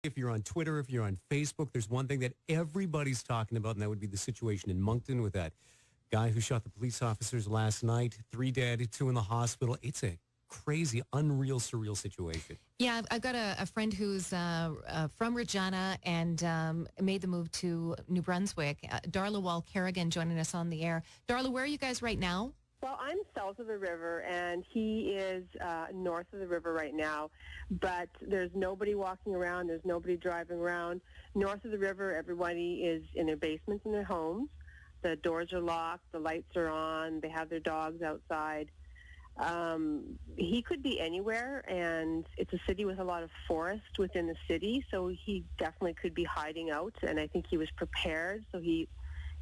If you're on Twitter, if you're on Facebook, there's one thing that everybody's talking about, and that would be the situation in Moncton with that guy who shot the police officers last night. 3 dead, 2 in the hospital. It's a crazy, unreal, surreal situation. Yeah, I've got a friend who's from Regina and made the move to New Brunswick. Darla Wall-Kerrigan joining us on the air. Darla, where are you guys right now? Well, I'm south of the river, and he is north of the river right now, but there's nobody walking around. There's nobody driving around. North of the river, everybody is in their basements in their homes. The doors are locked. The lights are on. They have their dogs outside. He could be anywhere, and it's a city with a lot of forest within the city, so he definitely could be hiding out, and I think he was prepared, so he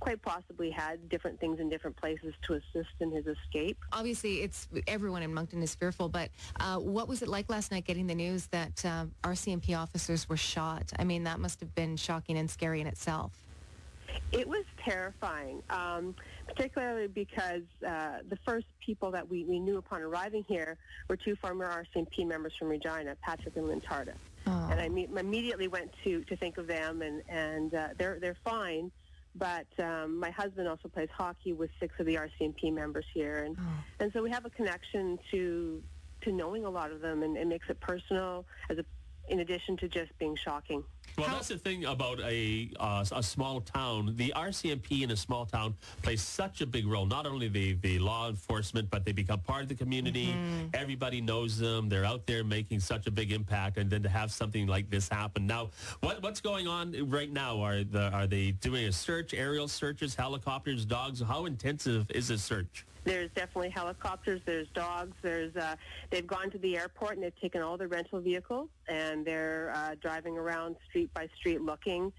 quite possibly had different things in different places to assist in his escape. Obviously, everyone in Moncton is fearful, but what was it like last night getting the news that RCMP officers were shot? I mean, that must have been shocking and scary in itself. It was terrifying, particularly because the first people that we knew upon arriving here were 2 former RCMP members from Regina, Patrick and Lynn Tardif. Oh. And I immediately went to think of them, and they're fine. But my husband also plays hockey with 6 of the RCMP members here, and so we have a connection to knowing a lot of them, and it makes it personal in addition to just being shocking. Well, that's the thing about a small town. The RCMP in a small town plays such a big role. Not only the law enforcement, but they become part of the community. Mm-hmm. Everybody knows them. They're out there making such a big impact. And then to have something like this happen. Now, what's going on right now? Are they doing a search, aerial searches, helicopters, dogs? How intensive is this search? There's definitely helicopters, there's dogs, they've gone to the airport and they've taken all the rental vehicles and they're driving around street by street looking.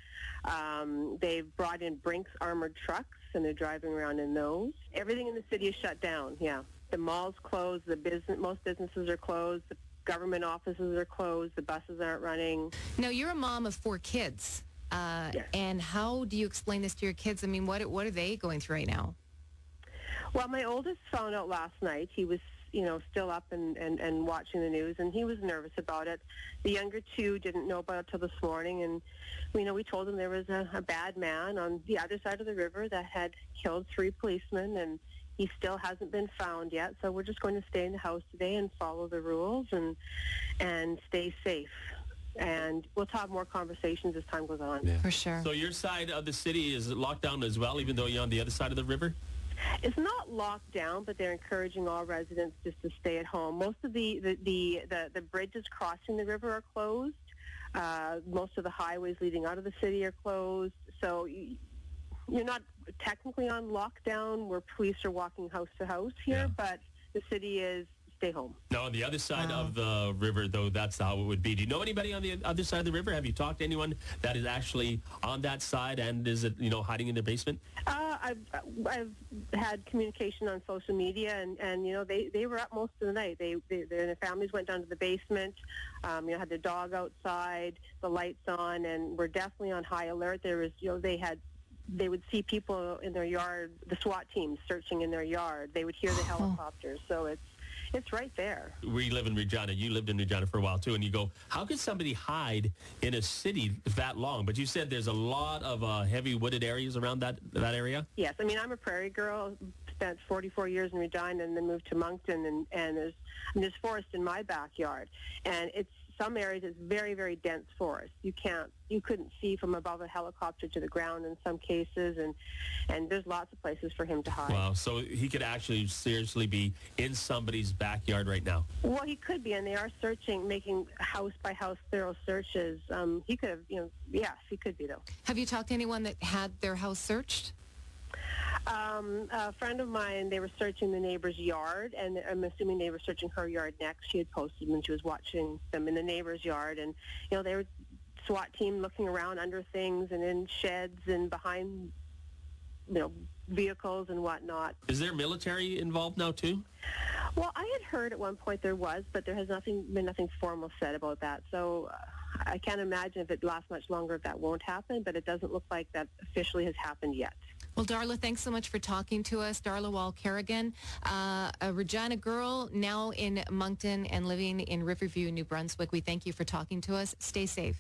They've brought in Brinks armored trucks and they're driving around in those. Everything in the city is shut down, yeah. The mall's closed, most businesses are closed, the government offices are closed, the buses aren't running. Now, you're a mom of 4 kids, yes. And how do you explain this to your kids? I mean, what are they going through right now? Well, my oldest found out last night. He was, still up and watching the news, and he was nervous about it. The younger 2 didn't know about it till this morning, and we told him there was a bad man on the other side of the river that had killed 3 policemen, and he still hasn't been found yet. So we're just going to stay in the house today and follow the rules and stay safe. And we'll have more conversations as time goes on. Yeah. For sure. So your side of the city is locked down as well, even though you're on the other side of the river? It's not locked down, but they're encouraging all residents just to stay at home. Most of the bridges crossing the river are closed. Most of the highways leading out of the city are closed. So you're not technically on lockdown where police are walking house to house here, but the city is stay home. Now, on the other side of the river, though, that's how it would be. Do you know anybody on the other side of the river? Have you talked to anyone that is actually on that side and is, hiding in their basement? I've had communication on social media, and they were up most of the night. Their families went down to the basement, had their dog outside, the lights on, and we're definitely on high alert. There was, they would see people in their yard, the SWAT teams searching in their yard. They would hear the helicopters, so it's right there. We live in Regina. You lived in Regina for a while, too. And you go, how could somebody hide in a city that long? But you said there's a lot of heavy wooded areas around that area? Yes. I mean, I'm a prairie girl. Spent 44 years in Regina and then moved to Moncton. And there's forest in my backyard. And some areas it's very, very dense forest. You couldn't see from above a helicopter to the ground in some cases, and there's lots of places for him to hide. Wow, so he could actually seriously be in somebody's backyard right now. Well, he could be, and they are searching, making house-by-house thorough searches. He could have, yes, he could be, though. Have you talked to anyone that had their house searched? A friend of mine, they were searching the neighbor's yard, and I'm assuming they were searching her yard next. She had posted when she was watching them in the neighbor's yard, and, they were SWAT team looking around under things and in sheds and behind, vehicles and whatnot. Is there military involved now, too? Well, I had heard at one point there was, but there has been nothing formal said about that. So I can't imagine if it lasts much longer if that won't happen, but it doesn't look like that officially has happened yet. Well, Darla, thanks so much for talking to us. Darla Wall-Kerrigan, a Regina girl, now in Moncton and living in Riverview, New Brunswick. We thank you for talking to us. Stay safe.